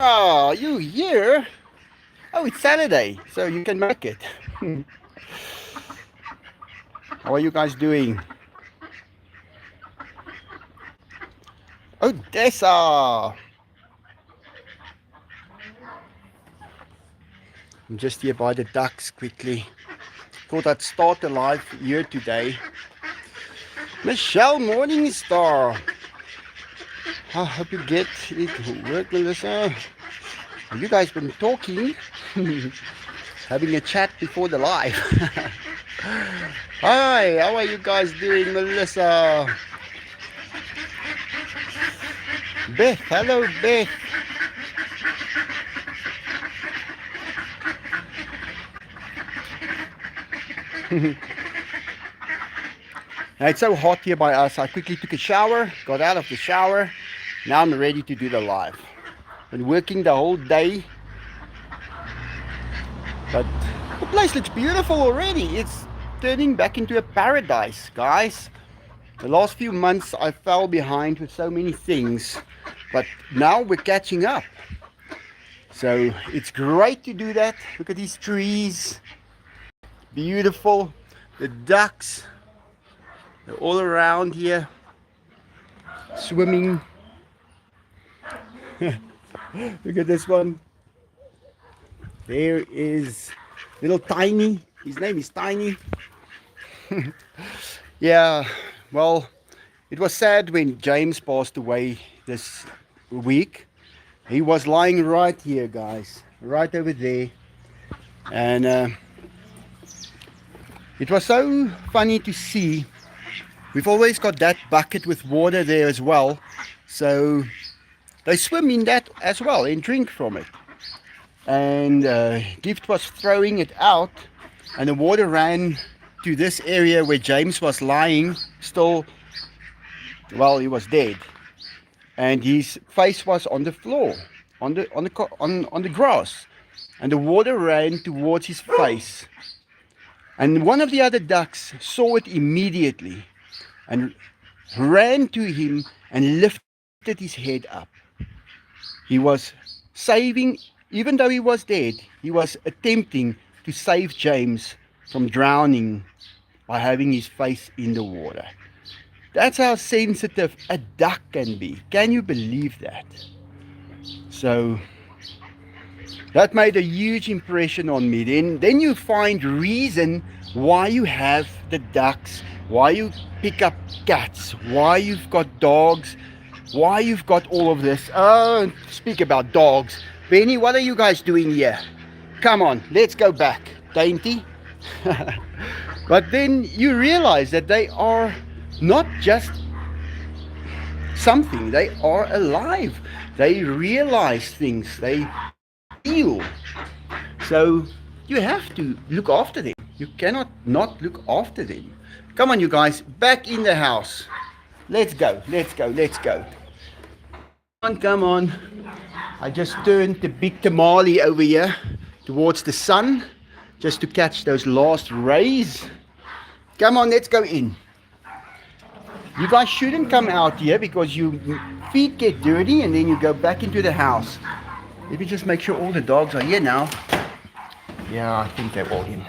Oh, you here? Oh, it's Saturday, so you can make it. How are you guys doing? Odessa! I'm just here by the ducks quickly. Thought I'd start the live here today. Michelle Morningstar. I hope you get it to work, Melissa. Have you guys been talking? Having a chat before the live. Hi, how are you guys doing, Melissa? Beth, hello Beth. Now, it's so hot here by us. I quickly took a shower, got out of the shower. Now I'm ready to do the live. Been working the whole day, but the place looks beautiful already. It's turning back into a paradise, guys. The last few months I fell behind with so many things, but now we're catching up. So it's great to do that. Look at these trees, beautiful. The ducks, they're all around here, swimming. Look at this one. There is little Tiny. His name is Tiny. Yeah, well, it was sad when James passed away this week. He was lying right here, guys, right over there. And it was so funny to see. We've always got that bucket with water there as well. So they swim in that as well and drink from it. And Gift was throwing it out, and the water ran to this area where James was lying still. Well, he was dead, and his face was on the floor, on the grass, and the water ran towards his face. And one of the other ducks saw it immediately and ran to him and lifted his head up. He was saving, even though he was dead, he was attempting to save James from drowning by having his face in the water. That's how sensitive a duck can be. Can you believe that? So that made a huge impression on me. Then you find reason why you have the ducks, why you pick up cats, why you've got dogs, why you've got all of this. Oh, speak about dogs. Benny, what are you guys doing here? Come on, let's go back. Dainty. But then you realize that they are not just something, they are alive. They realize things, they feel. So you have to look after them. You cannot not look after them. Come on, you guys, back in the house. Let's go, let's go, let's go. Come on. I just turned the big tamale over here towards the sun just to catch those last rays. Come on, let's go in. You guys shouldn't come out here because your feet get dirty and then you go back into the house. Let me just make sure all the dogs are here now. Yeah, I think they're all in.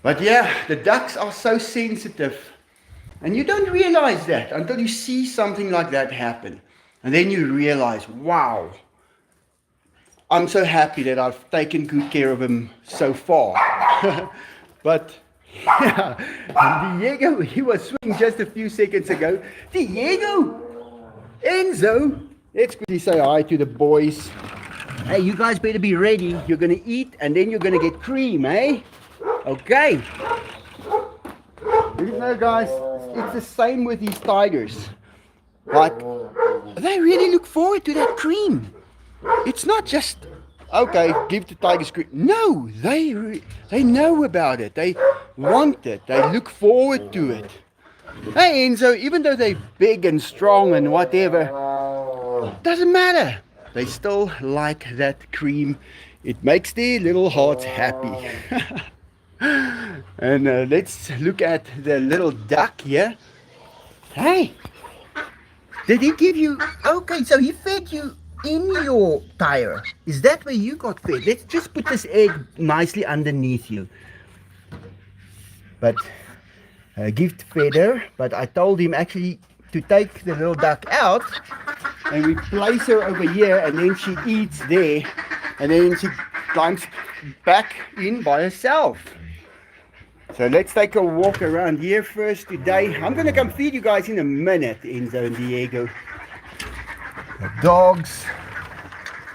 But yeah, the ducks are so sensitive. And you don't realize that until you see something like that happen. And then you realize, wow, I'm so happy that I've taken good care of him so far. But yeah, Diego, he was swimming just a few seconds ago. Diego, Enzo, let's quickly say hi to the boys. Hey, you guys better be ready. You're going to eat and then you're going to get cream, eh? Okay. You know, guys, it's the same with these tigers. Like, they really look forward to that cream. It's not just, okay, give the tigers cream. No, they know about it. They want it. They look forward to it. Hey, Enzo, even though they're big and strong and whatever, doesn't matter. They still like that cream. It makes their little hearts happy. And let's look at the little duck here. Hey, did he give you, okay, so he fed you in your tire. Is that where you got fed? Let's just put this egg nicely underneath you. But gift fed her, but I told him actually to take the little duck out and we place her over here, and then she eats there, and then she climbs back in by herself. So let's take a walk around here first today. I'm going to come feed you guys in a minute, Enzo and Diego. The dogs.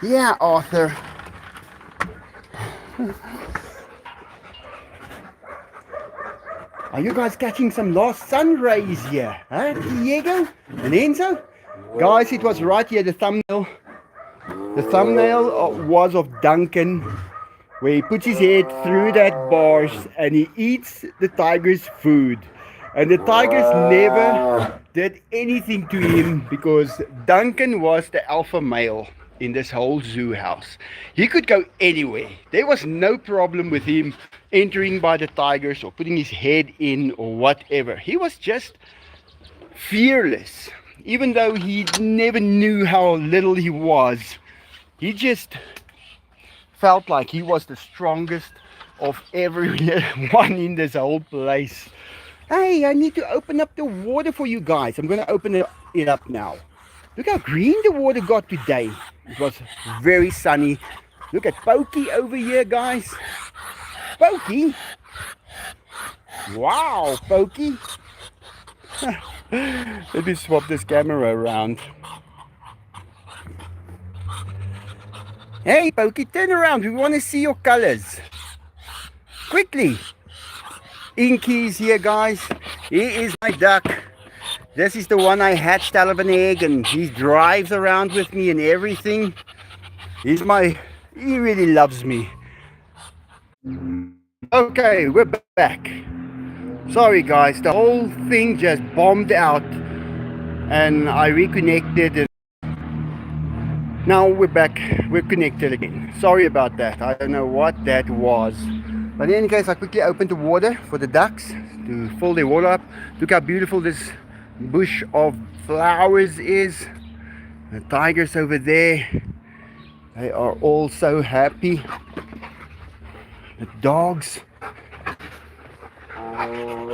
Yeah, Arthur. Are you guys catching some last sun rays here? Huh, Diego and Enzo? Guys, it was right here, the thumbnail. The thumbnail was of Duncan, where he puts his head through that bars and he eats the tiger's food. And the tigers never did anything to him because Duncan was the alpha male in this whole zoo house. He could go anywhere. There was no problem with him entering by the tigers or putting his head in or whatever. He was just fearless. Even though he never knew how little he was, he just felt like he was the strongest of everyone in this whole place. Hey, I need to open up the water for you guys. I'm going to open it up now. Look how green the water got today. It was very sunny. Look at Pokey over here, guys. Pokey? Wow, Pokey. Let me swap this camera around. Hey, Pokey, turn around. We want to see your colors. Quickly. Inky's here, guys. He is my duck. This is the one I hatched out of an egg, and he drives around with me and everything. He really loves me. Okay, we're back. Sorry guys, the whole thing just bombed out and I reconnected and now we're back, we're connected again. Sorry about that, I don't know what that was. But in any case, I quickly opened the water for the ducks to fill their water up. Look how beautiful this bush of flowers is. The tigers over there, they are all so happy. The dogs.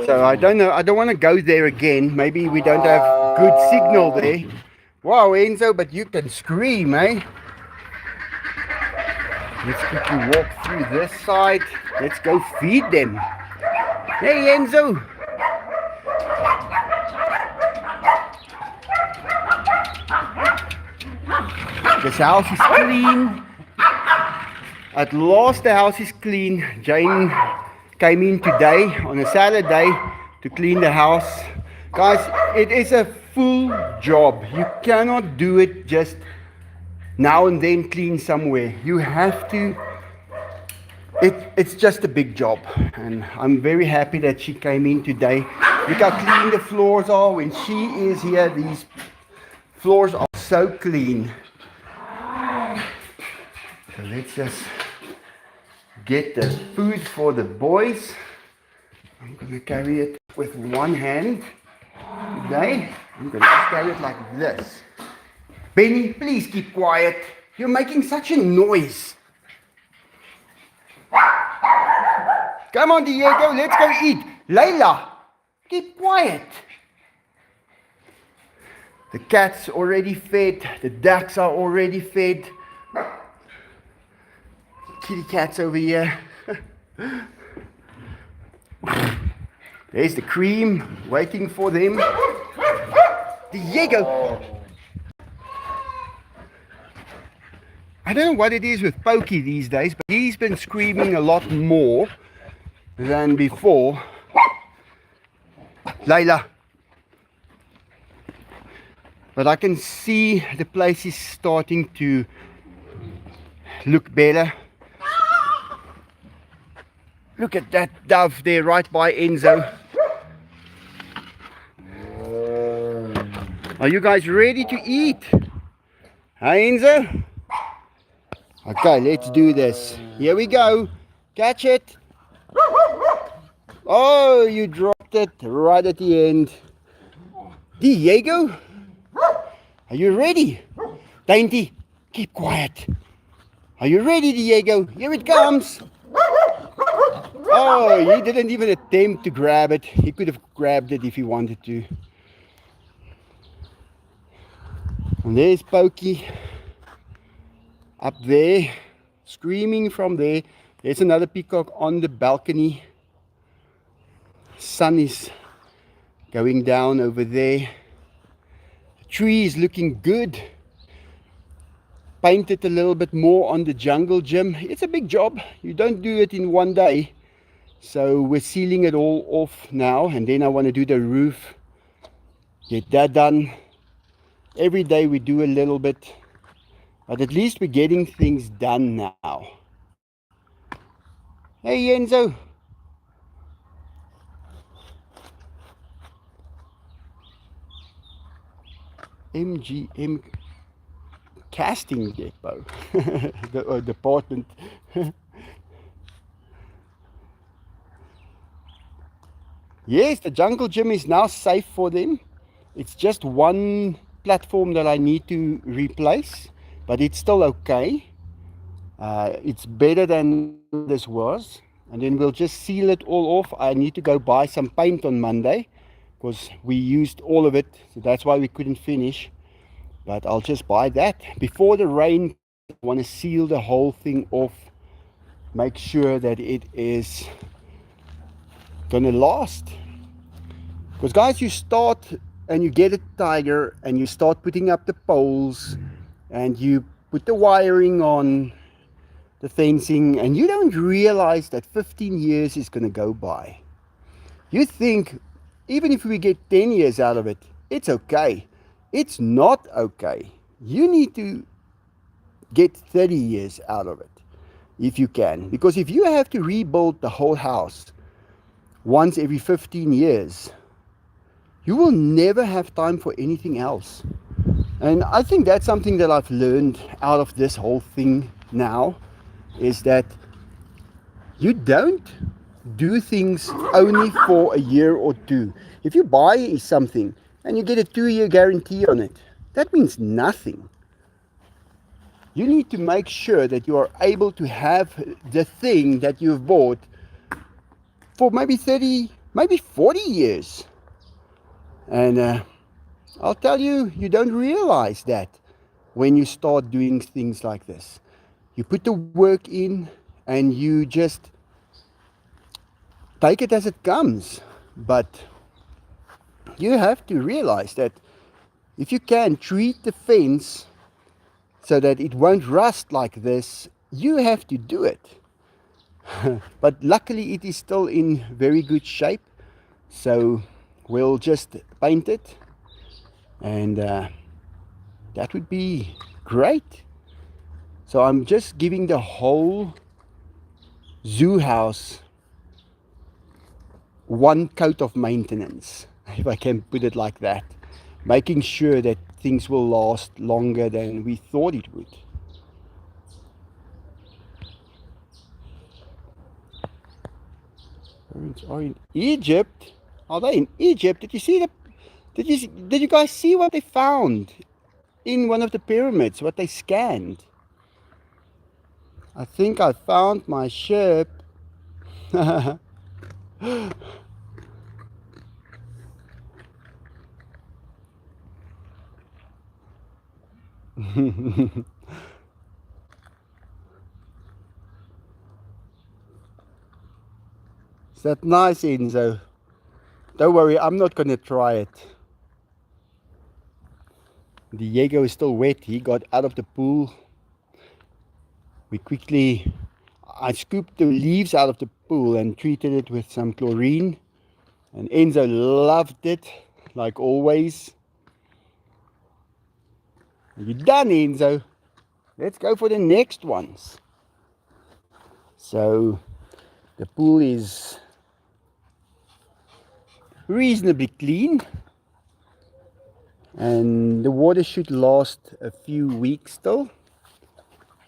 So I don't know, I don't want to go there again. Maybe we don't have good signal there. Wow, Enzo, but you can scream, eh? Let's quickly walk through this side. Let's go feed them. Hey, Enzo. This house is clean. At last the house is clean. Jane came in today on a Saturday to clean the house. Guys, it is a full job. You cannot do it just now and then clean somewhere. You have to, it's just a big job. And I'm very happy that she came in today. Look how clean the floors are. When she is here, these floors are so clean. So let's just get the food for the boys. I'm going to carry it with one hand today. I'm going to just carry it like this. Benny, please keep quiet. You're making such a noise. Come on, Diego, let's go eat. Layla, keep quiet. The cat's already fed. The ducks are already fed. Kitty cats over here. There's the cream waiting for them. Diego. I don't know what it is with Pokey these days, but he's been screaming a lot more than before. Layla. But I can see the place is starting to look better. Look at that dove there right by Enzo. Are you guys ready to eat? Huh, Enzo? Okay, let's do this. Here we go. Catch it. Oh, you dropped it right at the end. Diego, are you ready? Dainty, Keep quiet. Are you ready, Diego? Here it comes. Oh, he didn't even attempt to grab it. He could have grabbed it if he wanted to. And there's Pokey up there, screaming from there. There's another peacock on the balcony. Sun is going down over there. The tree is looking good. Painted a little bit more on the jungle gym. It's a big job. You don't do it in one day. So we're sealing it all off now, and then I want to do the roof. Get that done. Every day we do a little bit, but at least we're getting things done now. Hey Enzo. MGM casting depot. The department. Yes, the jungle gym is now safe for them. It's just one platform that I need to replace, but it's still okay. It's better than this was. And then we'll just seal it all off. I need to go buy some paint on Monday because we used all of it. So that's why we couldn't finish. But I'll just buy that. Before the rain, I want to seal the whole thing off. Make sure that it is going to last. Because guys, you start and you get a tiger and you start putting up the poles and you put the wiring on the fencing, and you don't realize that 15 years is going to go by. You think even if we get 10 years out of it, it's okay. It's not okay. You need to get 30 years out of it if you can. Because if you have to rebuild the whole house once every 15 years, you will never have time for anything else. And I think that's something that I've learned out of this whole thing now, is that you don't do things only for a year or two. If you buy something and you get a 2-year guarantee on it, that means nothing. You need to make sure that you are able to have the thing that you've bought for maybe 30, maybe 40 years. And I'll tell you, you don't realize that when you start doing things like this. You put the work in and you just take it as it comes. But you have to realize that if you can treat the fence so that it won't rust like this, you have to do it. But luckily it is still in very good shape. So we'll just paint it, and that would be great. So I'm just giving the whole zoo house one coat of maintenance, if I can put it like that, making sure that things will last longer than we thought it would. Parents are in Egypt. Are they in Egypt? Did you see the? Did you guys see what they found in one of the pyramids? What they scanned? I think I found my ship. Is that nice, Enzo? Don't worry, I'm not going to try it. Diego is still wet. He got out of the pool. I scooped the leaves out of the pool and treated it with some chlorine. And Enzo loved it, like always. You're done, Enzo. Let's go for the next ones. So the pool is reasonably clean, and the water should last a few weeks still,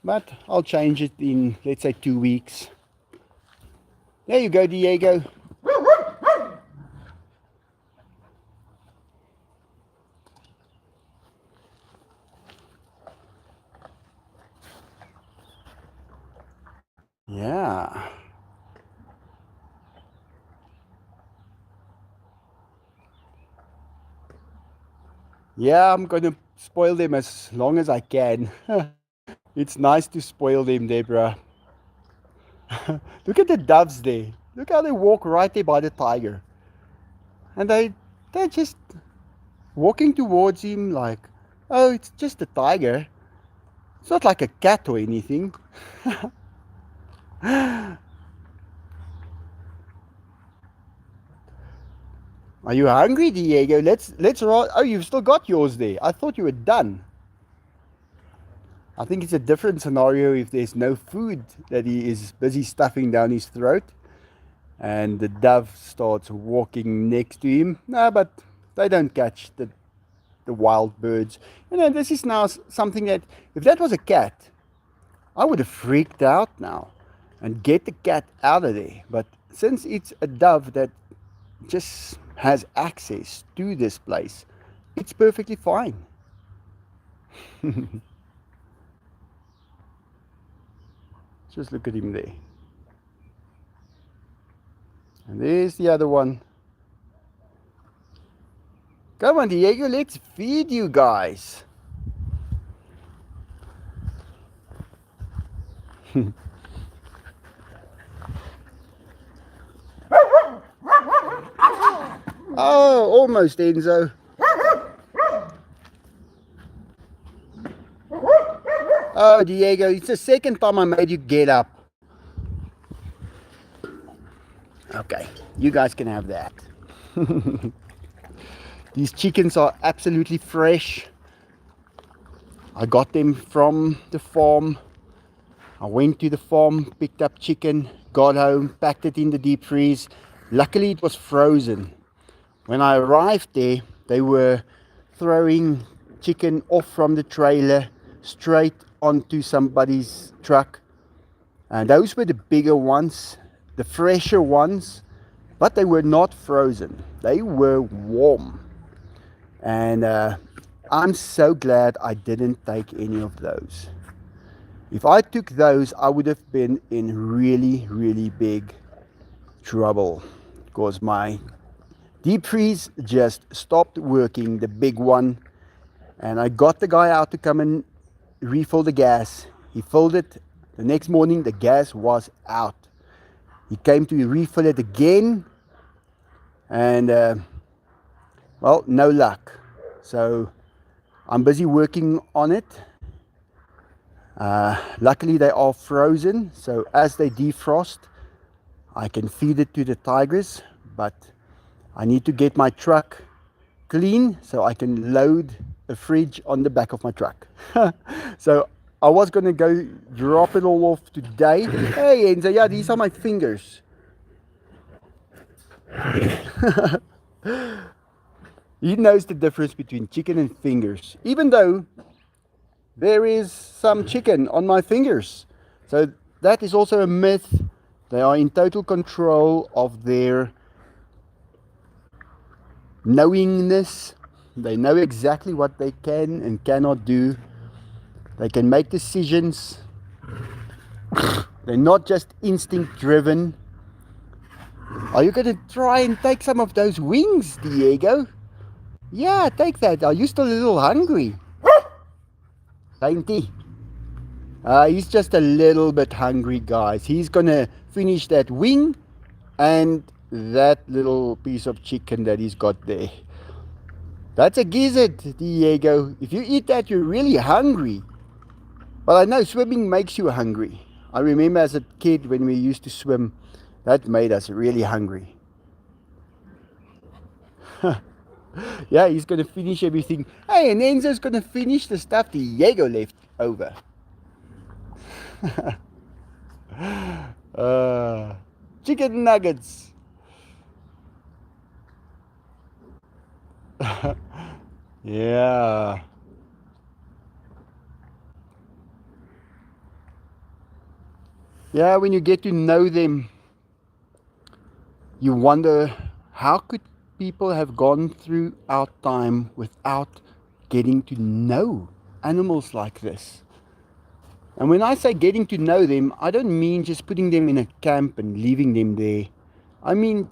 but I'll change it in, let's say, 2 weeks. There you go, Diego. Yeah. Yeah, I'm going to spoil them as long as I can. It's nice to spoil them, Deborah. Look at the doves there. Look how they walk right there by the tiger. And they're just walking towards him like, oh, it's just a tiger. It's not like a cat or anything. Are you hungry, Diego? Let's roll. Oh, you've still got yours there. I thought you were done. I think it's a different scenario if there's no food that he is busy stuffing down his throat and the dove starts walking next to him. No, but they don't catch the wild birds. You know, this is now something that if that was a cat, I would have freaked out now and get the cat out of there. But since it's a dove that just has access to this place, it's perfectly fine. Just look at him there. And there's the other one. Come on, Diego, let's feed you guys. Oh, almost, Enzo. Oh, Diego, it's the second time I made you get up. Okay, you guys can have that. These chickens are absolutely fresh. I got them from the farm. I went to the farm, picked up chicken, got home, packed it in the deep freeze. Luckily, it was frozen. When I arrived there, they were throwing chicken off from the trailer straight onto somebody's truck. And those were the bigger ones, the fresher ones, but they were not frozen. They were warm. And I'm so glad I didn't take any of those. If I took those, I would have been in really, really big trouble because my deep freeze just stopped working, the big one. And I got the guy out to come and refill the gas. He filled it. The next morning, the gas was out. He came to refill it again. And, well, no luck. So I'm busy working on it. Luckily, they are frozen. So as they defrost, I can feed it to the tigers. But I need to get my truck clean so I can load a fridge on the back of my truck. So I was going to go drop it all off today. Hey Enzo, yeah, these are my fingers. He knows the difference between chicken and fingers, even though there is some chicken on my fingers. So that is also a myth. They are in total control of their knowingness. They know exactly what they can and cannot do. They can make decisions. They're not just instinct driven. Are you going to try and take some of those wings, Diego? Yeah, take that. Are you still a little hungry? Ain't he? He's just a little bit hungry, guys. He's going to finish that wing and that little piece of chicken that he's got there. That's a gizzard, Diego. If you eat that, you're really hungry. But I know swimming makes you hungry. I remember as a kid when we used to swim, that made us really hungry. Yeah, he's going to finish everything. Hey, and Enzo's going to finish the stuff Diego left over. Chicken nuggets. Yeah. Yeah, when you get to know them, you wonder how could people have gone through our time without getting to know animals like this. And when I say getting to know them, I don't mean just putting them in a camp and leaving them there. I mean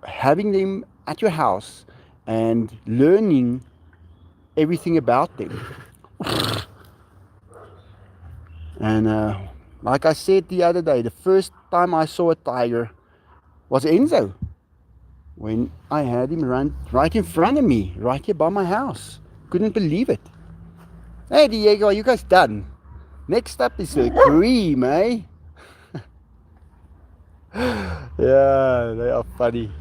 having them at your house and learning everything about them. And like I said the other day, the first time I saw a tiger was Enzo, when I had him run right in front of me, right here by my house. Couldn't believe it. Hey Diego, are you guys done? Next up is the cream, eh? Yeah, they are funny.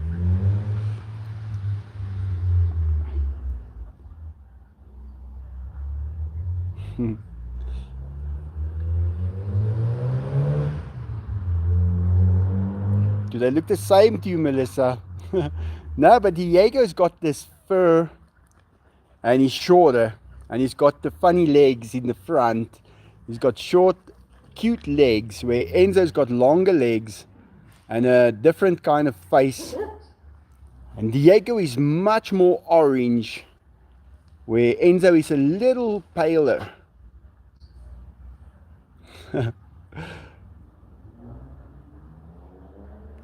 Do they look the same to you, Melissa? No, but Diego's got this fur and he's shorter and he's got the funny legs in the front. He's got short, cute legs, where Enzo's got longer legs and a different kind of face. And Diego is much more orange, where Enzo is a little paler.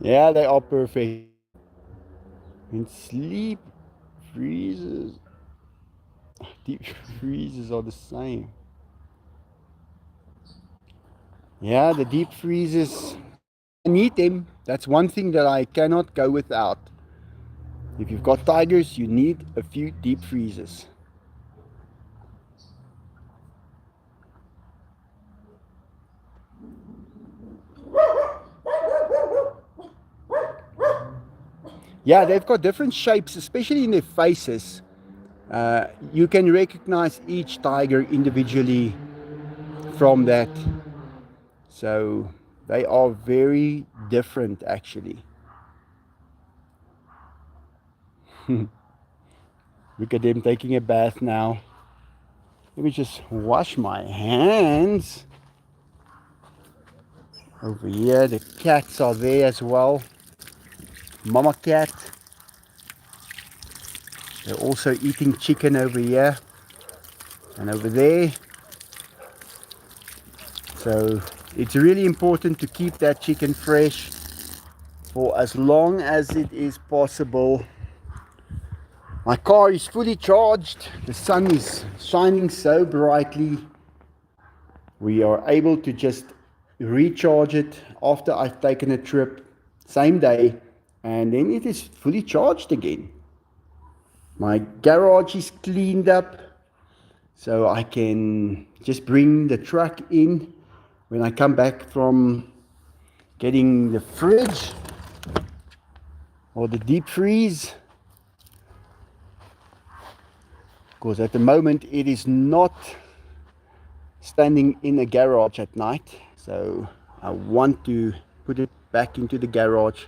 Yeah, they are perfect. And sleep freezes. Deep freezes are the same. Yeah, the deep freezes. I need them. That's one thing that I cannot go without. If you've got tigers, you need a few deep freezes. Yeah, they've got different shapes, especially in their faces. You can recognize each tiger individually from that. So they are very different, actually. Look at them taking a bath now. Let me just wash my hands. Over here, the cats are there as well. Mama cat. They're also eating chicken over here and over there. So it's really important to keep that chicken fresh for as long as it is possible. My car is fully charged. The sun is shining so brightly. We are able to just recharge it after I've taken a trip, same day, and then it is fully charged again. My garage is cleaned up, so I can just bring the truck in when I come back from getting the fridge or the deep freeze. Because at the moment it is not standing in a garage at night, so I want to put it back into the garage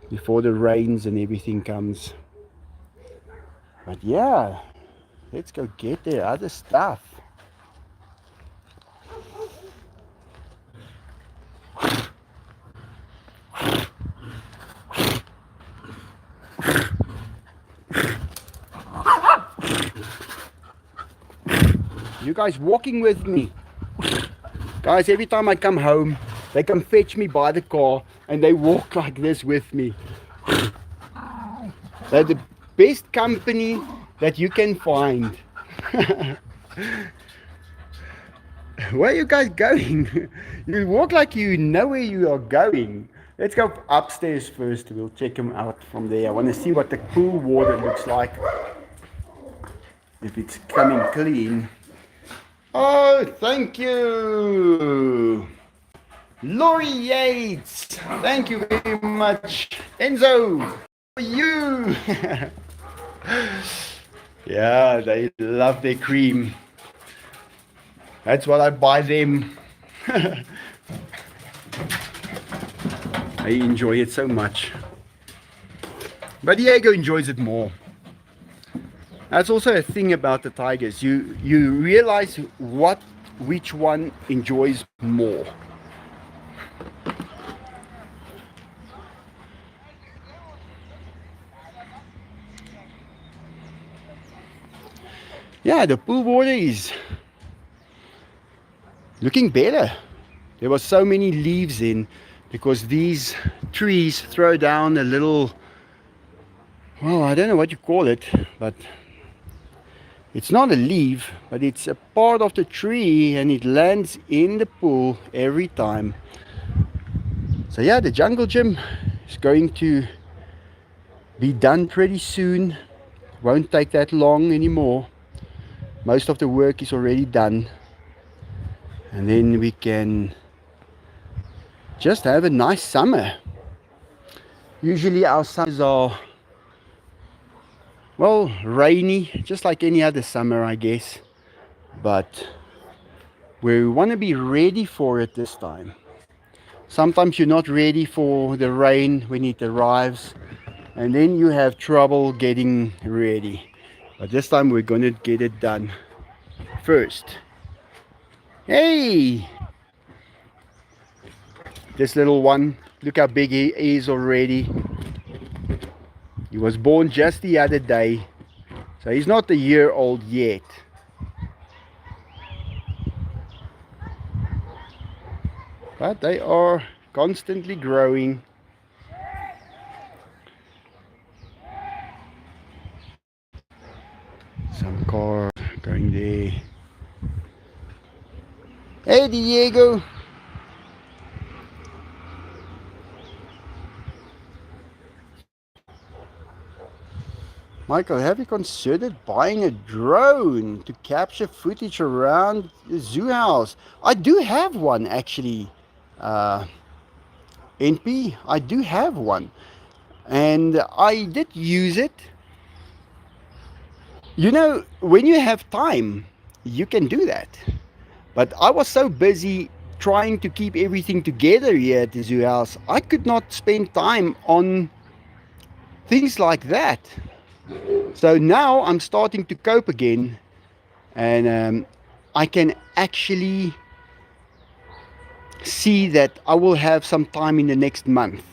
before the rains and everything comes. But yeah, let's go get their other stuff. You guys walking with me? Guys, every time I come home, they come fetch me by the car and they walk like this with me. They're the best company that you can find. Where are you guys going? You walk like you know where you are going. Let's go upstairs first. We'll check them out from there. I want to see what the pool water looks like. If it's coming clean. Oh, thank you. Laurie Yates. Thank you very much. Enzo, for you. Yeah, they love their cream. That's what I buy them. I enjoy it so much. But Diego enjoys it more. That's also a thing about the tigers. You realize which one enjoys more. Yeah, the pool water is looking better. There was so many leaves in because these trees throw down a little, well, I don't know what you call it, but it's not a leaf, but it's a part of the tree and it lands in the pool every time. So yeah, the jungle gym is going to be done pretty soon. Won't take that long anymore. Most of the work is already done. And then we can just have a nice summer. Usually our summers are, well, rainy, just like any other summer, I guess. But we want to be ready for it this time. Sometimes you're not ready for the rain when it arrives, and then you have trouble getting ready. But this time we're going to get it done first. Hey! This little one, look how big he is already. He was born just the other day, so he's not a year old yet. But they are constantly growing. Some car going there. Hey Diego! Michael, have you considered buying a drone to capture footage around the zoo house? I do have one actually, NP. I do have one. And I did use it. You know, when you have time, you can do that. But I was so busy trying to keep everything together here at the zoo house, I could not spend time on things like that. So now I'm starting to cope again, and I can actually see that I will have some time in the next month.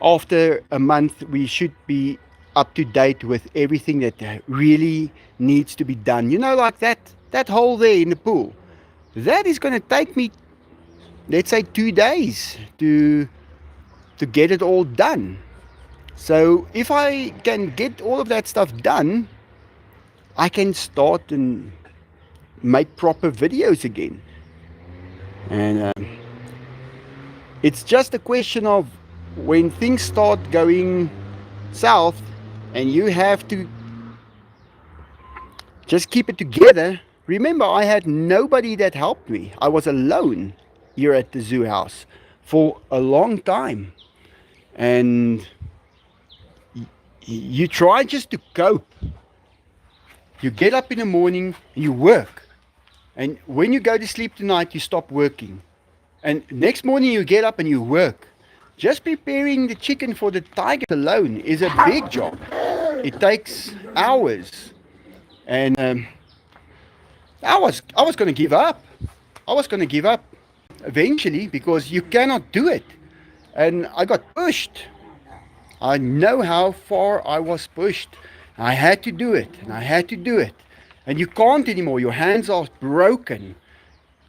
After a month, we should be up to date with everything that really needs to be done. You know, like that hole there in the pool. That is going to take me, let's say, 2 days to get it all done. So if I can get all of that stuff done, I can start and make proper videos again. And it's just a question of when things start going south and you have to just keep it together. Remember, I had nobody that helped me. I was alone here at the zoo house for a long time. And you try just to cope. You get up in the morning, you work. And when you go to sleep tonight, you stop working. And next morning you get up and you work. Just preparing the chicken for the tiger alone is a big job. It takes hours. And I was going to give up. I was going to give up eventually because you cannot do it. And I got pushed. I know how far I was pushed. I had to do it, and I had to do it. And you can't anymore. Your hands are broken.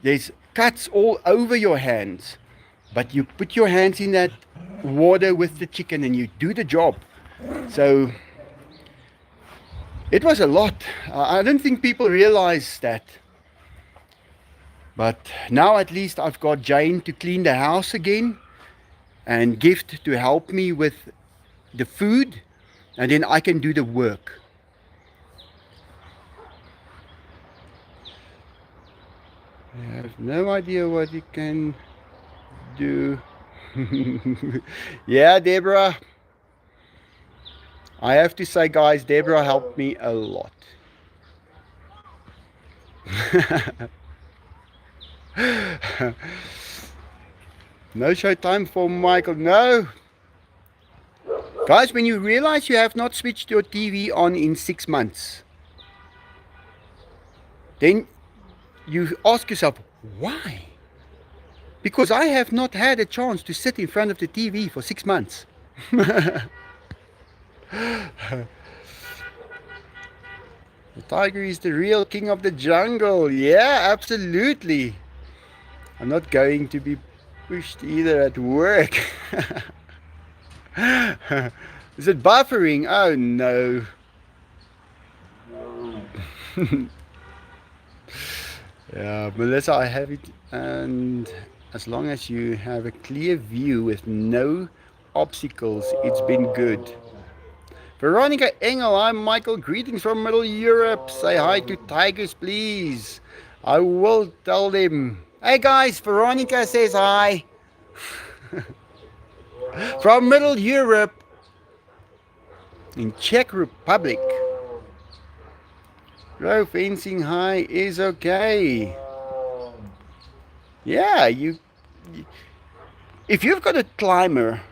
There's cuts all over your hands. But you put your hands in that water with the chicken and you do the job. So it was a lot. I don't think people realize that. But now at least I've got Jane to clean the house again and Gift to help me with the food, and then I can do the work. I have no idea what you can do. Yeah, Deborah. I have to say, guys, Deborah helped me a lot. No show time for Michael. No. Guys, when you realize you have not switched your TV on in 6 months, then you ask yourself, why? Because I have not had a chance to sit in front of the TV for 6 months. The tiger is the real king of the jungle. Yeah, absolutely. I'm not going to be pushed either at work. Is it buffering? Oh no. Yeah, Melissa, I have it, and as long as you have a clear view with no obstacles, it's been good. Veronica Engel, I'm Michael. Greetings from Middle Europe. Say hi to Tigers, please. I will tell them. Hey guys, Veronica says hi from Middle Europe in Czech Republic. Row fencing high is okay. Yeah, if you've got a climber,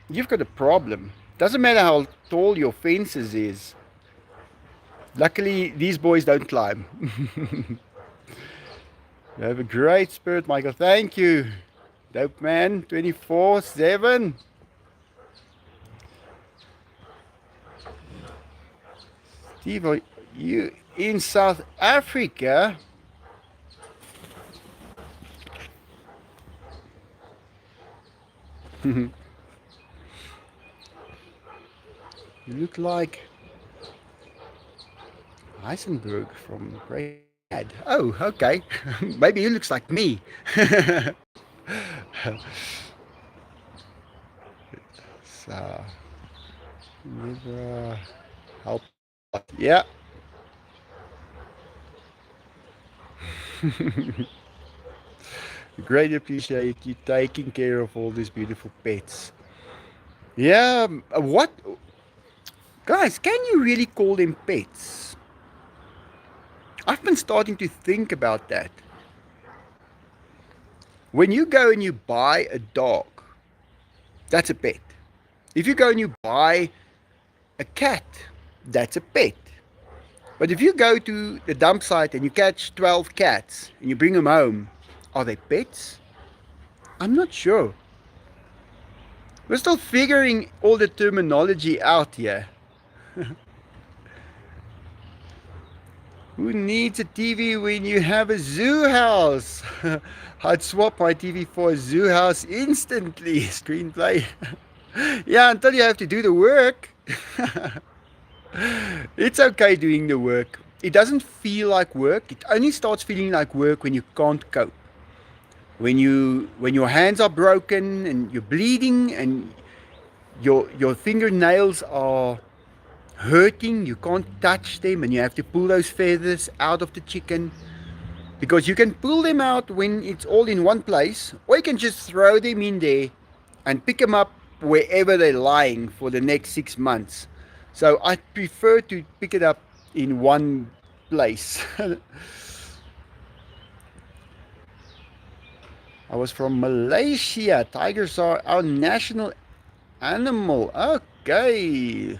you've got a problem. Doesn't matter how tall your fences is. Luckily, these boys don't climb. You have a great spirit, Michael. Thank you. Dope man, 24/7. Steve, are you in South Africa? You look like Heisenberg from Breaking Bad. Oh, okay. Maybe he looks like me. So, never help. Yeah. Greatly appreciate you taking care of all these beautiful pets. Yeah. What? Guys, can you really call them pets? I've been starting to think about that. When you go and you buy a dog, that's a pet. If you go and you buy a cat, that's a pet. But if you go to the dump site and you catch 12 cats and you bring them home, are they pets? I'm not sure. We're still figuring all the terminology out here. Who needs a TV when you have a zoo house? I'd swap my TV for a zoo house instantly. Screenplay. Yeah, until you have to do the work. It's okay doing the work. It doesn't feel like work. It only starts feeling like work when you can't cope. When your hands are broken and you're bleeding and your fingernails are hurting, you can't touch them and you have to pull those feathers out of the chicken, because you can pull them out when it's all in one place, or you can just throw them in there and pick them up wherever they're lying for the next 6 months. So I prefer to pick it up in one place. I was from Malaysia. Tigers are our national animal. Okay.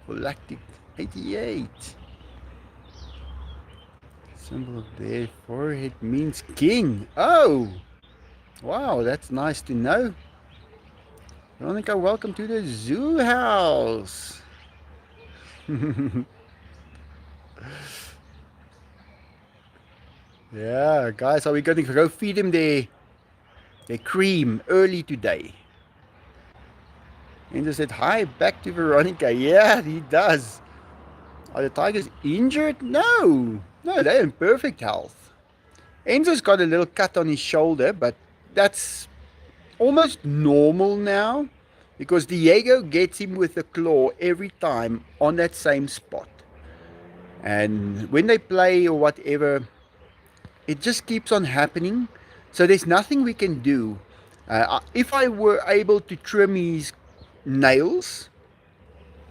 Galactic 88. Symbol of their forehead means king. Oh, wow, that's nice to know. Veronica, welcome to the zoo house. Yeah, guys, are we going to go feed them their cream early today? Enzo said, hi, back to Veronica. Yeah, he does. Are the tigers injured? No, they're in perfect health. Enzo's got a little cut on his shoulder, but that's almost normal now, because Diego gets him with a claw every time on that same spot. And when they play or whatever, it just keeps on happening. So there's nothing we can do. If I were able to trim his nails,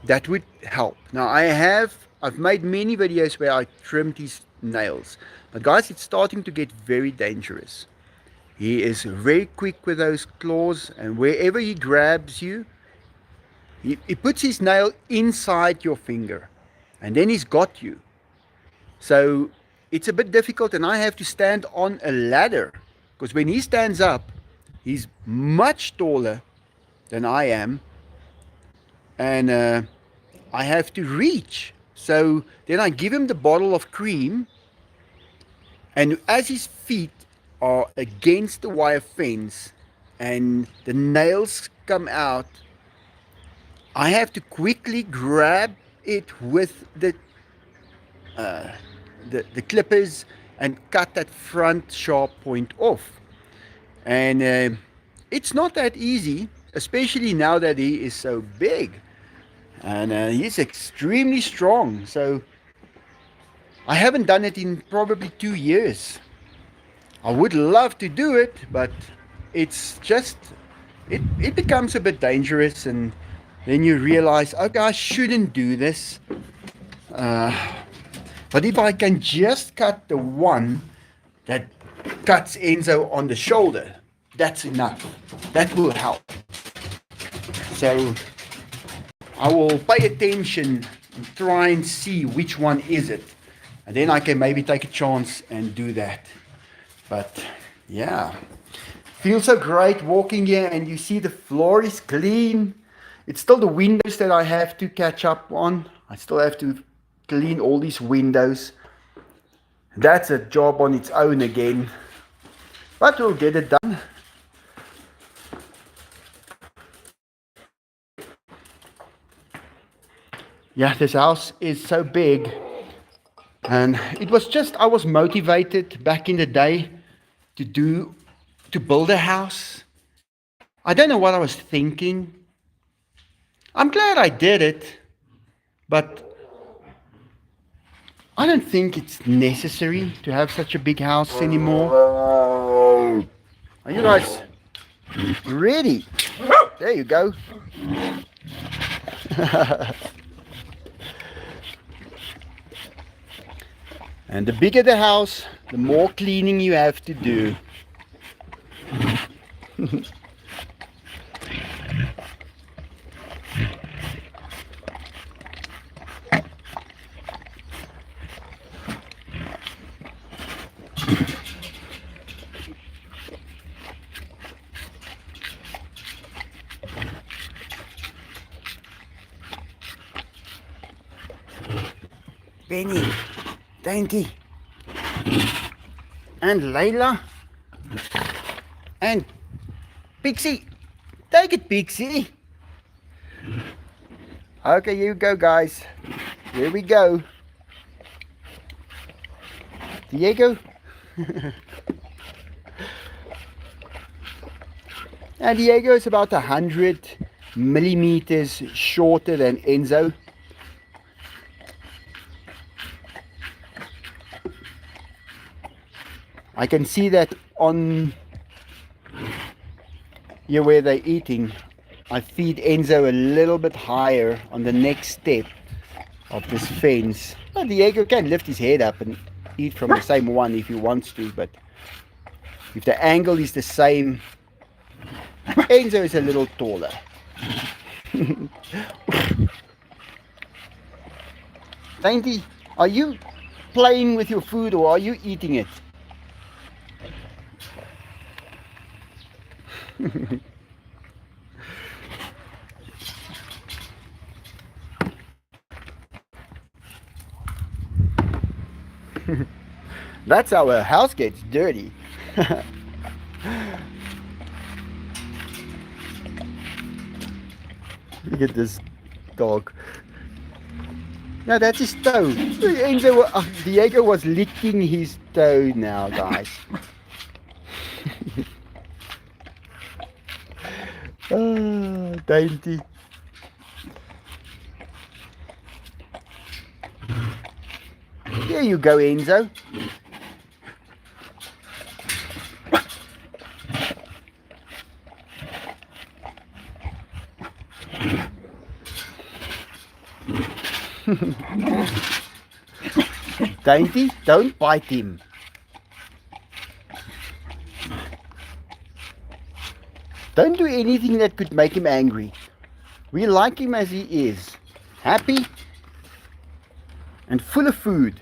that would help. Now I've made many videos where I trimmed his nails, but guys, it's starting to get very dangerous. He is very quick with those claws, and wherever he grabs you, he puts his nail inside your finger, and then he's got you. So it's a bit difficult, and I have to stand on a ladder, because when he stands up, he's much taller than I am, and I have to reach. So then I give him the bottle of cream, and as his feet are against the wire fence and the nails come out, I have to quickly grab it with the clippers and cut that front sharp point off. And it's not that easy, especially now that he is so big. And he's extremely strong. So I haven't done it in probably 2 years. I would love to do it, but it's just, it becomes a bit dangerous. And then you realize, okay, I shouldn't do this. But if I can just cut the one that cuts Enzo on the shoulder, that's enough. That will help. So I will pay attention and try and see which one is it. And then I can maybe take a chance and do that. But yeah, feels so great walking here and you see the floor is clean. It's still the windows that I have to catch up on. I still have to clean all these windows. That's a job on its own again. But we'll get it done. Yeah, this house is so big. And it was just, I was motivated back in the day to build a house. I don't know what I was thinking. I'm glad I did it, but I don't think it's necessary to have such a big house anymore. Are you guys ready? There you go. And the bigger the house, the more cleaning you have to do. Benny, Dainty, and Layla, and Pixie. Take it, Pixie. Okay, here we go, guys. Here we go. Diego. Now, Diego is about 100 millimeters shorter than Enzo. I can see that on here where they're eating. I feed Enzo a little bit higher on the next step of this fence. Well, Diego can lift his head up and eat from the same one if he wants to, but if the angle is the same, Enzo is a little taller. Dainty, are you playing with your food or are you eating it? That's how a house gets dirty. Look at this dog. No, that's his toe. Diego was licking his toe now, guys. Oh, Dainty. There you go, Enzo. Dainty, don't bite him. Don't do anything that could make him angry. We like him as he is. Happy and full of food.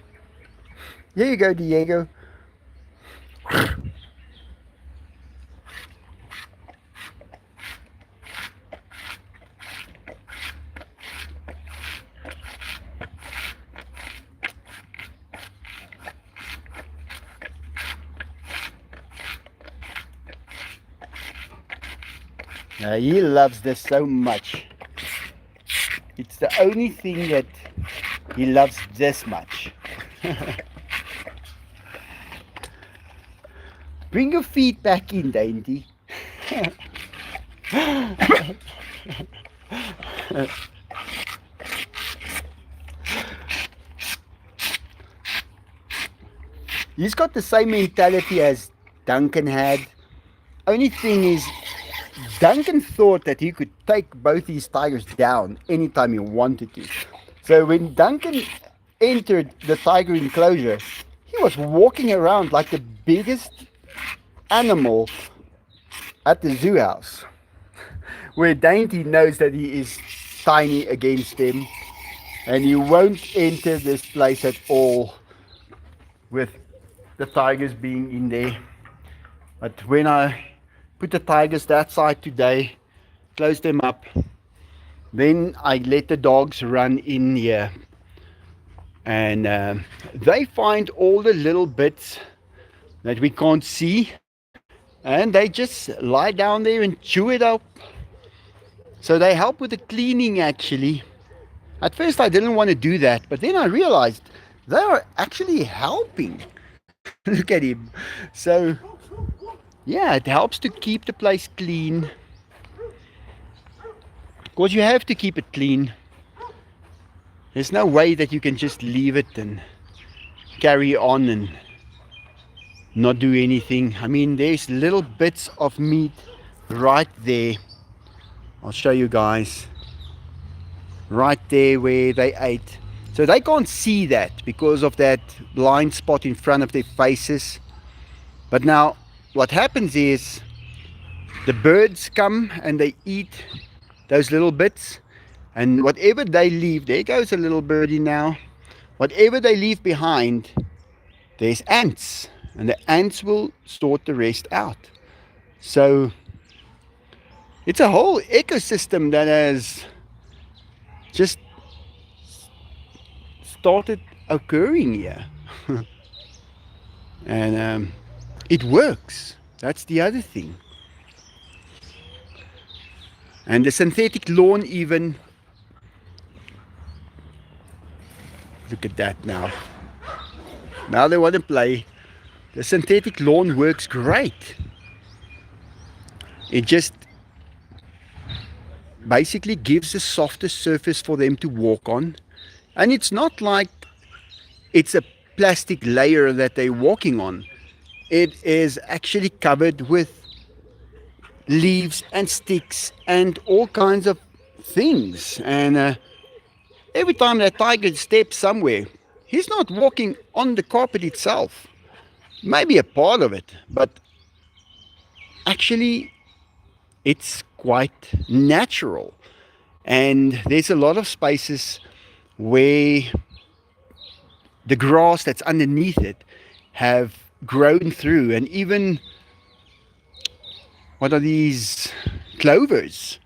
Here you go, Diego. He loves this so much. It's the only thing that he loves this much. Bring your feet back in, Dainty. He's got the same mentality as Duncan had. Only thing is, Duncan thought that he could take both these tigers down anytime he wanted to. So when Duncan entered the tiger enclosure, he was walking around like the biggest animal at the zoo house, where Dainty knows that he is tiny against him and he won't enter this place at all with the tigers being in there. But when I put the tigers that side today, close them up, then I let the dogs run in here, and they find all the little bits that we can't see, and they just lie down there and chew it up. So they help with the cleaning actually. At first I didn't want to do that, but then I realized they are actually helping. Look at him. So yeah, it helps to keep the place clean. Because you have to keep it clean. There's no way that you can just leave it and carry on and not do anything. I mean, there's little bits of meat right there. I'll show you guys. Right there where they ate. So they can't see that because of that blind spot in front of their faces. But now what happens is the birds come and they eat those little bits, and whatever they leave, there goes a little birdie now, whatever they leave behind, there's ants, and the ants will sort the rest out. So it's a whole ecosystem that has just started occurring here. And it works. That's the other thing. And the synthetic lawn even, look at that now. Now they want to play. The synthetic lawn works great. It just basically gives a softer surface for them to walk on. And it's not like it's a plastic layer that they're walking on. It is actually covered with leaves and sticks and all kinds of things. And every time that tiger steps somewhere, he's not walking on the carpet itself. Maybe a part of it, but actually it's quite natural. And there's a lot of spaces where the grass that's underneath it have grown through, and even what are these clovers?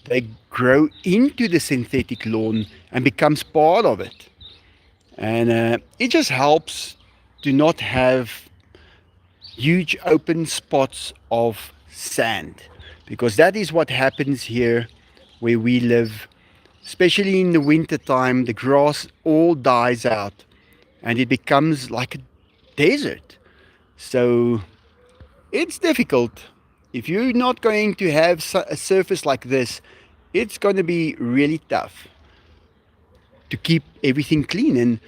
They grow into the synthetic lawn and becomes part of it. And it just helps to not have huge open spots of sand, because that is what happens here where we live. Especially in the winter time, the grass all dies out and it becomes like a desert. So it's difficult. If you're not going to have a surface like this, it's going to be really tough to keep everything clean. And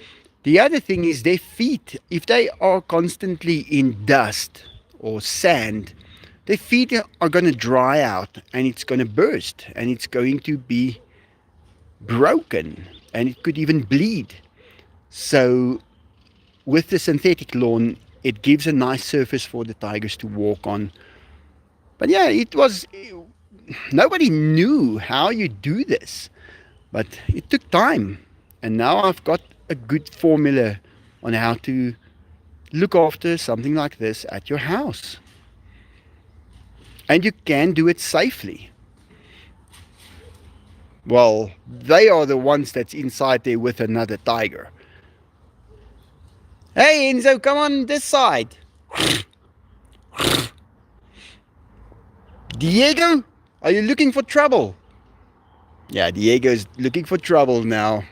the other thing is their feet. If they are constantly in dust or sand, their feet are going to dry out and it's going to burst and it's going to be broken and it could even bleed. So with the synthetic lawn, it gives a nice surface for the tigers to walk on. But yeah, nobody knew how you do this, but it took time. And now I've got a good formula on how to look after something like this at your house. And you can do it safely. Well, they are the ones that's inside there with another tiger. Hey Enzo, come on this side. Diego, Are you looking for trouble? Yeah, Diego's looking for trouble now.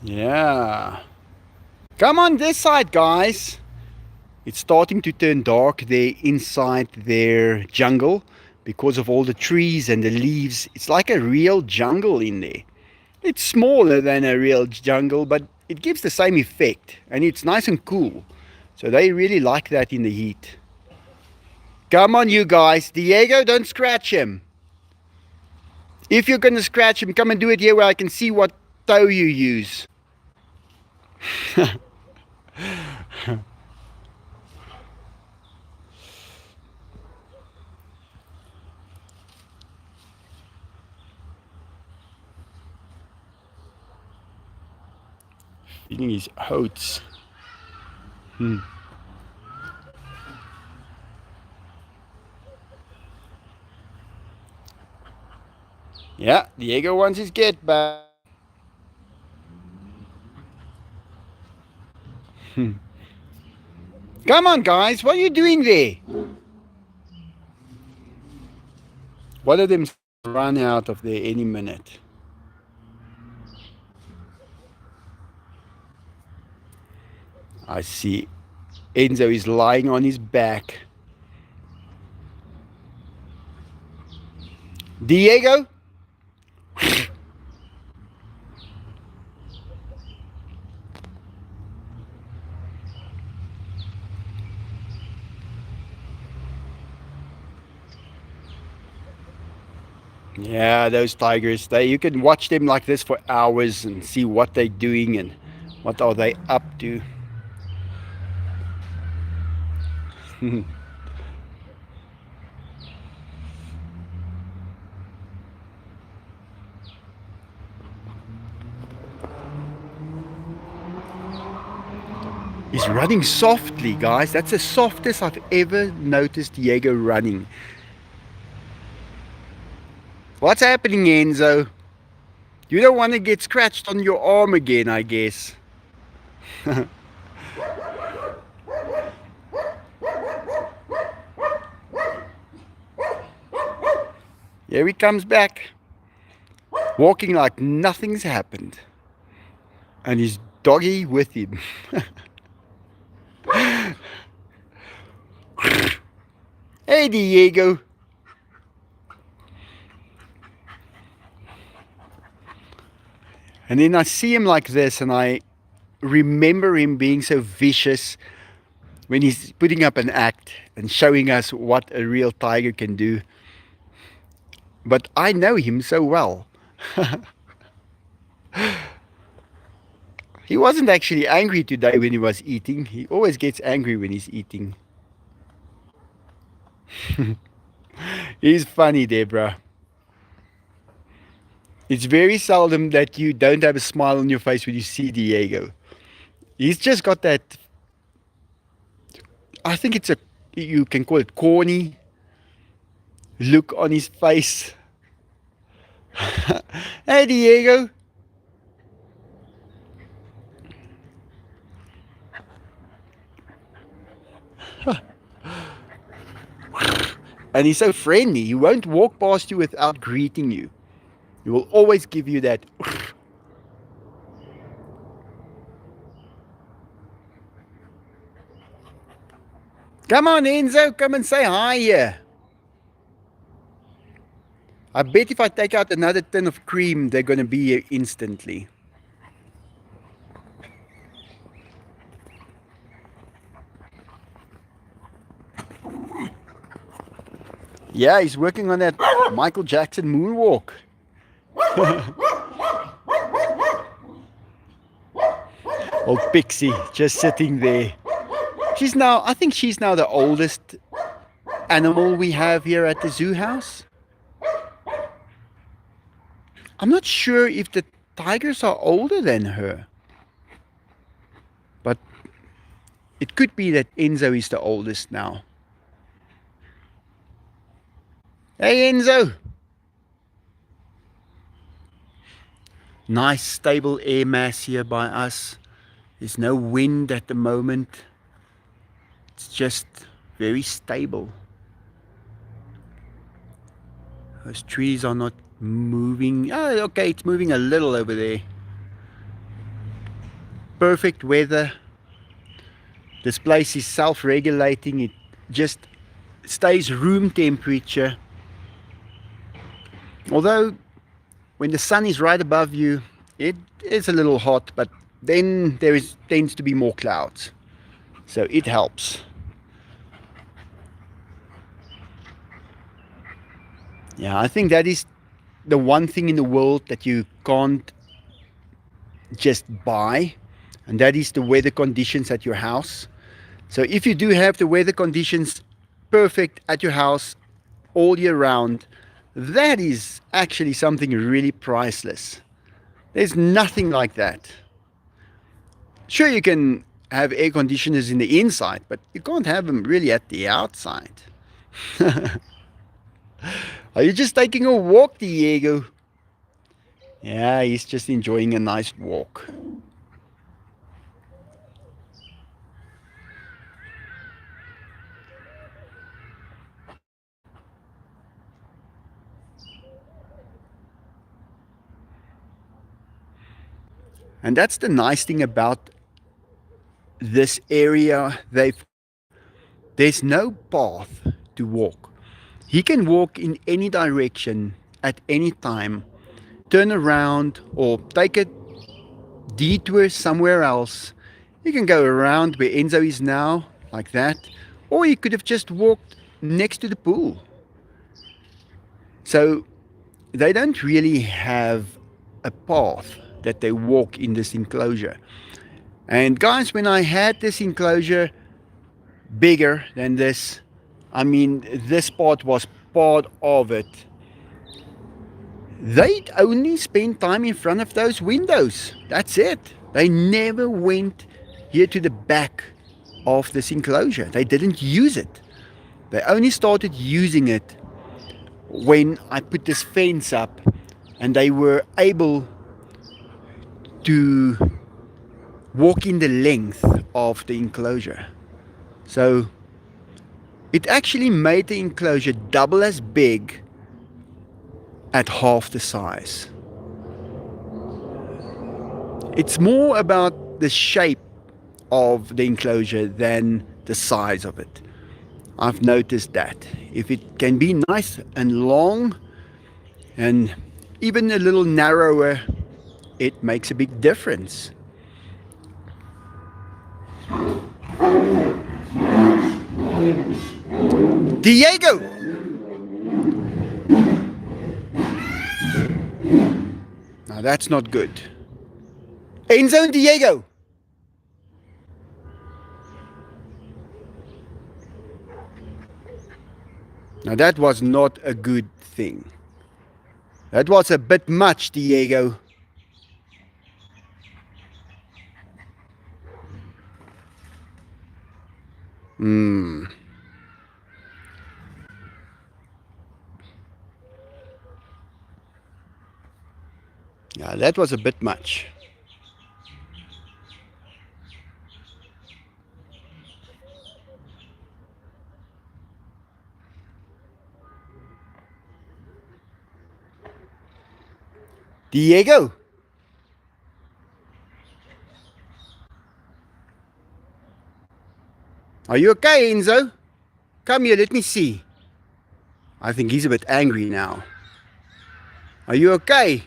Yeah. Come on this side, guys. It's starting to turn dark there inside their jungle because of all the trees and the leaves. It's like a real jungle in there. It's smaller than a real jungle, but it gives the same effect and it's nice and cool. So they really like that in the heat. Come on, you guys. Diego, don't scratch him. If you're going to scratch him, come and do it here where I can see what toe you use. Eating his oats. Yeah, Diego wants his get back. Come on, guys. What are you doing there? One of them run out of there any minute. I see Enzo is lying on his back. Diego? Yeah, those tigers, you can watch them like this for hours and see what they're doing and what are they up to. He's running softly, guys. That's the softest I've ever noticed Diego running. What's happening, Enzo? You don't want to get scratched on your arm again, I guess. Here he comes back, walking like nothing's happened. And his doggy with him. Hey, Diego. And then I see him like this, and I remember him being so vicious when he's putting up an act and showing us what a real tiger can do. But I know him so well. He wasn't actually angry today when he was eating. He always gets angry when he's eating. He's funny, Deborah. It's very seldom that you don't have a smile on your face when you see Diego. He's just got that, I think you can call it corny look on his face. Hey, Diego. And he's so friendly. He won't walk past you without greeting you. He will always give you that. Come on, Enzo. Come and say hi here. I bet if I take out another tin of cream, they're going to be here instantly. Yeah, he's working on that Michael Jackson moonwalk. Old Pixie just sitting there. I think she's now the oldest animal we have here at the zoo house. I'm not sure if the tigers are older than her. But it could be that Enzo is the oldest now. Hey, Enzo. Nice stable air mass here by us. There's no wind at the moment. It's just very stable. Those trees are not moving. Oh, okay, it's moving a little over there. Perfect weather. This place is self-regulating. It just stays room temperature. Although when the sun is right above you, it is a little hot, but then tends to be more clouds. So it helps. Yeah, I think that is the one thing in the world that you can't just buy, and that is the weather conditions at your house. So if you do have the weather conditions perfect at your house all year round, that is actually something really priceless. There's nothing like that. Sure, you can have air conditioners in the inside, but you can't have them really at the outside. Are you just taking a walk, Diego? Yeah, he's just enjoying a nice walk. And that's the nice thing about this area. There's no path to walk. He can walk in any direction at any time, turn around or take a detour somewhere else. He can go around where Enzo is now, like that, or he could have just walked next to the pool. So they don't really have a path that they walk in this enclosure. And guys, when I had this enclosure bigger than this, I mean, this part was part of it. They'd only spend time in front of those windows. That's it. They never went here to the back of this enclosure. They didn't use it. They only started using it when I put this fence up and they were able to walk in the length of the enclosure. So it actually made the enclosure double as big at half the size. It's more about the shape of the enclosure than the size of it. I've noticed that. If it can be nice and long and even a little narrower, it makes a big difference. Diego! Now that's not good. Enzo and Diego! Now that was not a good thing. That was a bit much, Diego. Yeah, that was a bit much. Diego! Are you okay, Enzo? Come here, let me see. I think he's a bit angry now. Are you okay?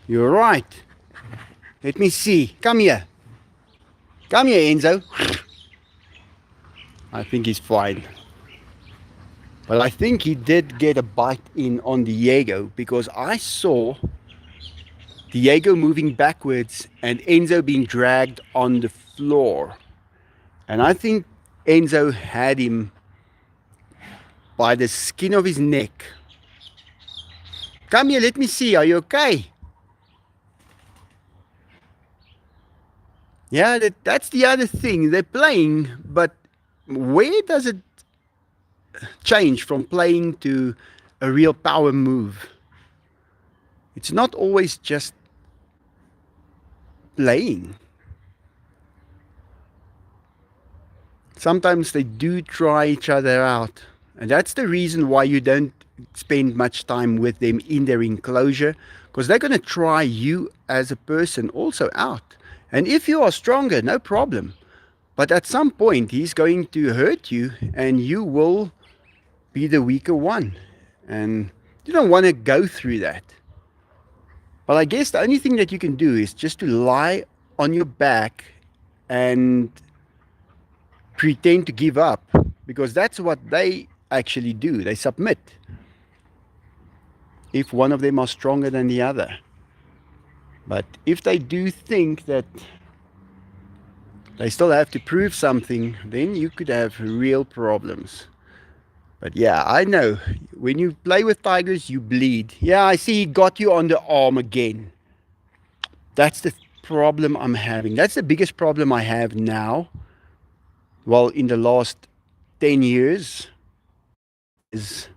You're right. Let me see. Come here. Come here, Enzo. I think he's fine. But I think he did get a bite in on Diego because I saw Diego moving backwards and Enzo being dragged on the floor. And I think Enzo had him by the skin of his neck. Come here, let me see. Are you okay? Yeah, that's the other thing. They're playing, but where does it change from playing to a real power move. It's not always just playing. Sometimes they do try each other out. And that's the reason why you don't spend much time with them in their enclosure, because they're going to try you as a person also out. And if you are stronger, no problem. But at some point, he's going to hurt you and you will be the weaker one. And you don't want to go through that. But I guess the only thing that you can do is just to lie on your back and pretend to give up, because that's what they actually do. They submit if one of them are stronger than the other. But if they do think that they still have to prove something, then you could have real problems. But yeah, I know when you play with tigers, you bleed. Yeah, I see he got you on the arm again. That's the problem I'm having. That's the biggest problem I have now. Well, in the last 10 years, is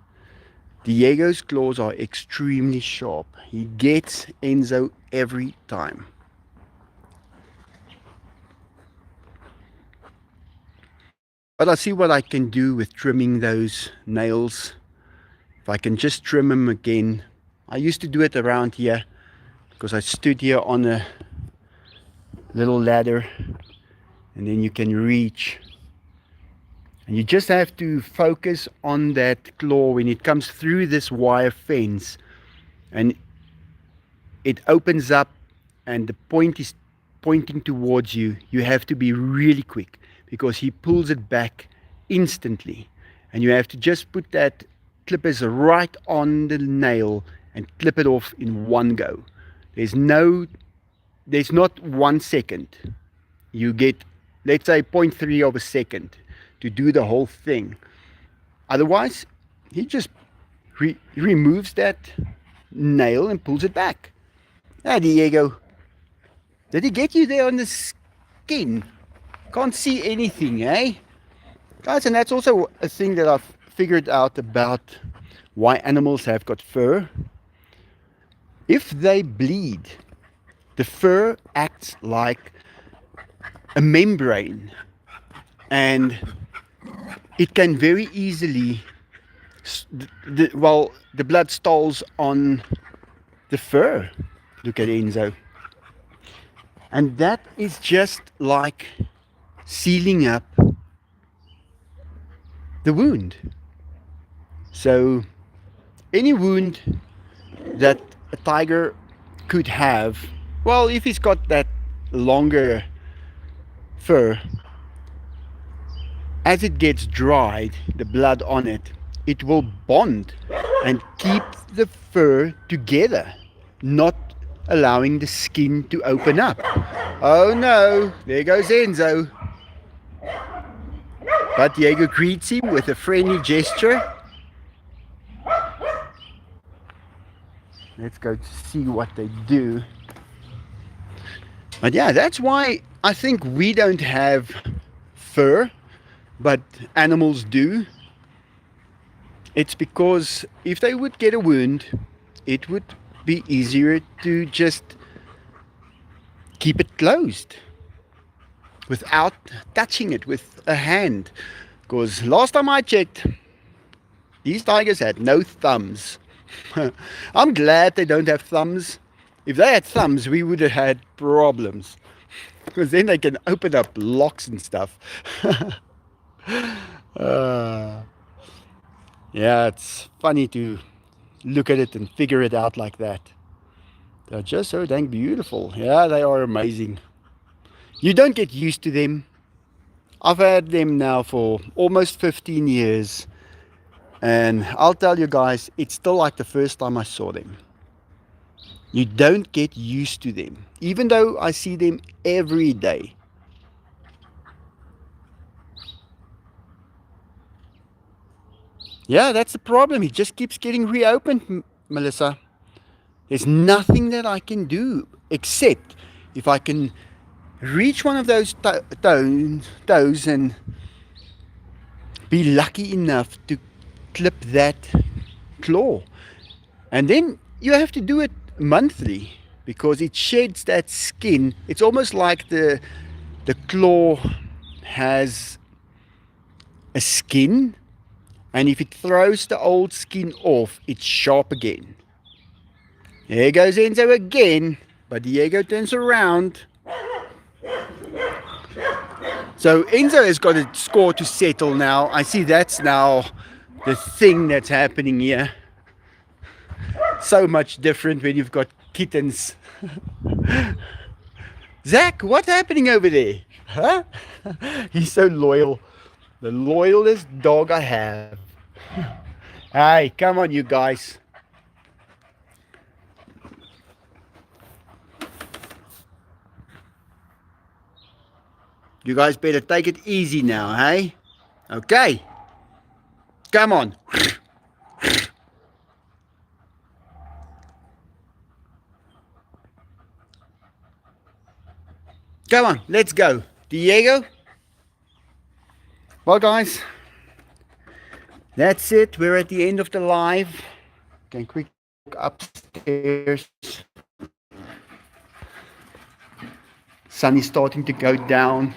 Diego's claws are extremely sharp. He gets Enzo every time. But I see what I can do with trimming those nails. If I can just trim them again. I used to do it around here because I stood here on a little ladder and then you can reach. And you just have to focus on that claw when it comes through this wire fence and it opens up and the point is pointing towards you. You have to be really quick because he pulls it back instantly. And you have to just put that clippers right on the nail and clip it off in one go. There's not 1 second. You get, let's say, 0.3 of a second to do the whole thing. Otherwise, he just removes that nail and pulls it back. Ah, Diego, did he get you there on the skin? Can't see anything, eh? Guys, and that's also a thing that I've figured out about why animals have got fur. If they bleed, the fur acts like a membrane and it can very easily, the blood stalls on the fur. Look at Enzo. And that is just like sealing up the wound. So any wound that a tiger could have, well, if he's got that longer fur, as it gets dried, the blood on it, it will bond and keep the fur together, not allowing the skin to open up. Oh no, there goes Enzo. But Diego greets him with a friendly gesture. Let's go to see what they do. But yeah, that's why I think we don't have fur, but animals do. It's because if they would get a wound, it would be easier to just keep it closed without touching it with a hand. Because last time I checked, these tigers had no thumbs. I'm glad they don't have thumbs. If they had thumbs, we would have had problems. Because then they can open up locks and stuff. Yeah, it's funny to look at it and figure it out like that. They're just so dang beautiful. Yeah, they are amazing. You don't get used to them. I've had them now for almost 15 years. And I'll tell you guys, it's still like the first time I saw them. You don't get used to them, even though I see them every day. Yeah, that's the problem. It just keeps getting reopened, Melissa. There's nothing that I can do except if I can reach one of those toes and be lucky enough to clip that claw. And then you have to do it monthly because it sheds that skin. It's almost like the claw has a skin, and if it throws the old skin off, it's sharp again. There goes Enzo again, but Diego turns around. So Enzo has got a score to settle now. I see that's now the thing that's happening here. So much different when you've got kittens. Zach, what's happening over there? Huh? He's so loyal. The loyalest dog I have. Hey, come on, you guys. You guys better take it easy now, hey? Okay. Come on. Come on, let's go. Diego? Well, guys, that's it. We're at the end of the live. Can quickly walk upstairs. Sun is starting to go down.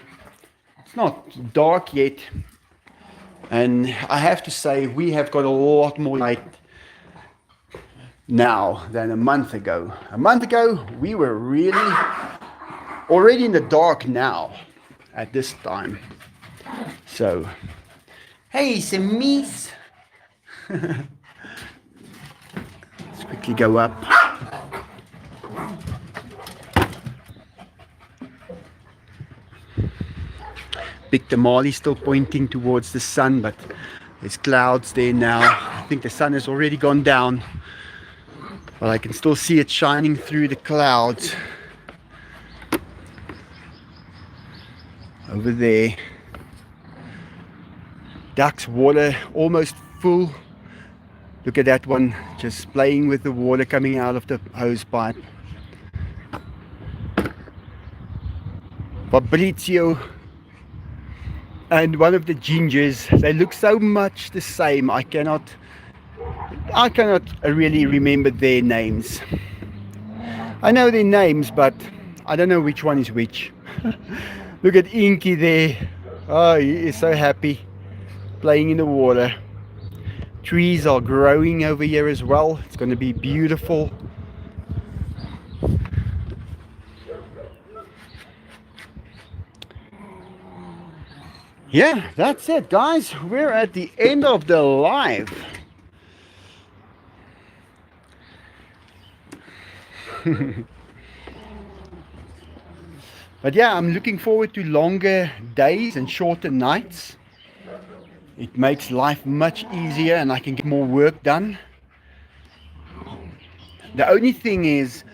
It's not dark yet. And I have to say, we have got a lot more light now than a month ago. A month ago, we were really already in the dark now at this time. So, hey, some meat. Let's quickly go up. Big tamale still pointing towards the sun, but there's clouds there now. I think the sun has already gone down, but I can still see it shining through the clouds. Over there. Duck's water almost full. Look at that one, just playing with the water coming out of the hose pipe. Fabrizio and one of the gingers, they look so much the same. I cannot really remember their names. I know their names, but I don't know which one is which. Look at Inky there. Oh, he is so happy playing in the water. Trees are growing over here as well. It's going to be beautiful. Yeah, that's it, guys. We're at the end of the live. But yeah, I'm looking forward to longer days and shorter nights. It makes life much easier and I can get more work done. The only thing is,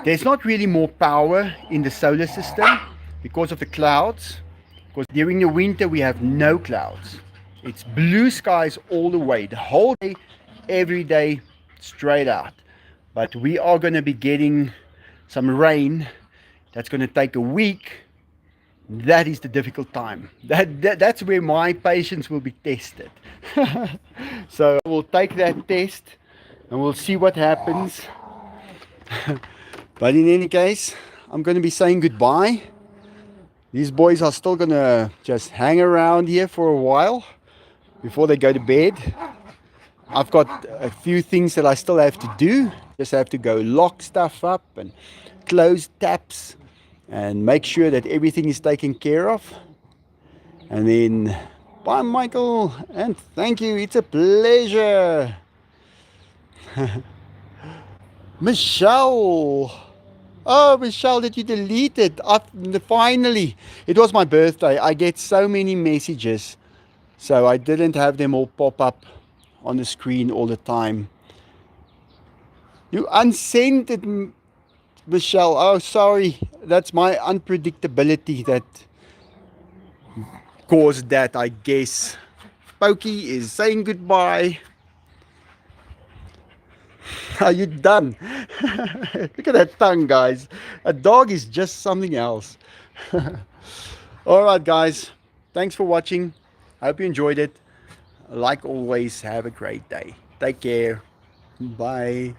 there's not really more power in the solar system because of the clouds. Because during the winter we have no clouds. It's blue skies all the way, the whole day, every day, straight out. But we are going to be getting some rain. That's going to take a week. That is the difficult time. That's where my patience will be tested. So we'll take that test and we'll see what happens. But in any case, I'm going to be saying goodbye. These boys are still going to just hang around here for a while before they go to bed. I've got a few things that I still have to do. Just have to go lock stuff up and close taps and make sure that everything is taken care of. And then, bye Michael, and thank you, it's a pleasure. Michelle, oh Michelle, did you delete it? Finally, it was my birthday. I get so many messages, so I didn't have them all pop up on the screen all the time. You unsent it, Michelle. Oh, sorry. That's my unpredictability that caused that, I guess. Pokey is saying goodbye. Are you done? Look at that tongue, guys. A dog is just something else. All right, guys. Thanks for watching. I hope you enjoyed it. Like always, have a great day. Take care. Bye.